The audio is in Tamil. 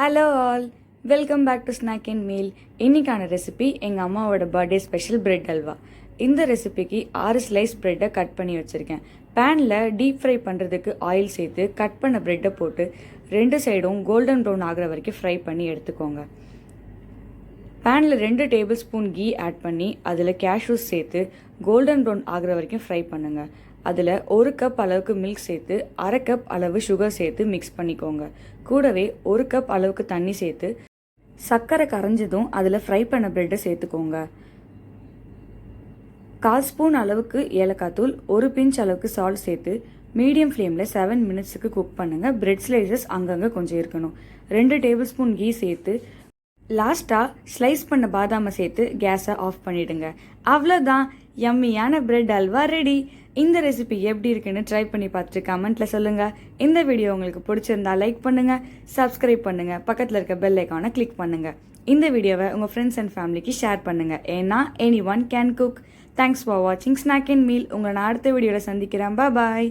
Hello all, welcome back to snack and meal. இன்றைக்கான ரெசிபி எங்கள் அம்மாவோட பர்த்டே ஸ்பெஷல் பிரெட் அல்வா. இந்த ரெசிபிக்கு 6 ஸ்லைஸ் ப்ரெட்டை கட் பண்ணி வச்சுருக்கேன். பேனில் டீப் ஃப்ரை பண்ணுறதுக்கு ஆயில் சேர்த்து கட் பண்ண ப்ரெட்டை போட்டு 2 சைடும் கோல்டன் ப்ரௌன் ஆகிற வரைக்கும் ஃப்ரை பண்ணி எடுத்துக்கோங்க. பேனில் 2 டேபிள் ஸ்பூன் கீ ஆட் பண்ணி அதில் கேஷ்யூஸ் சேர்த்து கோல்டன் ப்ரௌன் ஆகிற வரைக்கும் ஃப்ரை பண்ணுங்கள். அதில் 1 கப் அளவுக்கு மில்க் சேர்த்து 1/2 கப் அளவு சுகர் சேர்த்து மிக்ஸ் பண்ணிக்கோங்க. கூடவே 1 கப் அளவுக்கு தண்ணி சேர்த்து சர்க்கரை கரைஞ்சதும் அதில் ஃப்ரை பண்ண ப்ரெட்டை சேர்த்துக்கோங்க. 1/4 ஸ்பூன் அளவுக்கு ஏலக்காய் தூள், 1 பிஞ்ச் அளவுக்கு சால்ட் சேர்த்து மீடியம் ஃப்ளேமில் 7 மினிட்ஸுக்கு குக் பண்ணுங்கள். பிரெட் ஸ்லைசஸ் அங்கங்கே கொஞ்சம் இருக்கணும். 2 டேபிள் ஸ்பூன் கீ சேர்த்து லாஸ்ட்டாக ஸ்லைஸ் பண்ண பாதாமை சேர்த்து கேஸை ஆஃப் பண்ணிவிடுங்க. அவ்வளோதான், யம்மியான பிரெட் அல்வா ரெடி. இந்த ரெசிபி எப்படி இருக்குன்னு ட்ரை பண்ணி பார்த்துட்டு கமெண்ட்டில் சொல்லுங்கள். இந்த வீடியோ உங்களுக்கு பிடிச்சிருந்தா லைக் பண்ணுங்கள், சப்ஸ்கிரைப் பண்ணுங்கள், பக்கத்தில் இருக்க பெல் ஐக்கானை கிளிக் பண்ணுங்கள். இந்த வீடியோவை உங்கள் ஃப்ரெண்ட்ஸ் அண்ட் ஃபேமிலிக்கு ஷேர் பண்ணுங்கள். ஏன்னா any one can cook. Thanks for வாட்சிங் ஸ்நாக் அண்ட் மீல். உங்களை நான் அடுத்த வீடியோவில் சந்திக்கிறேன். பாய்.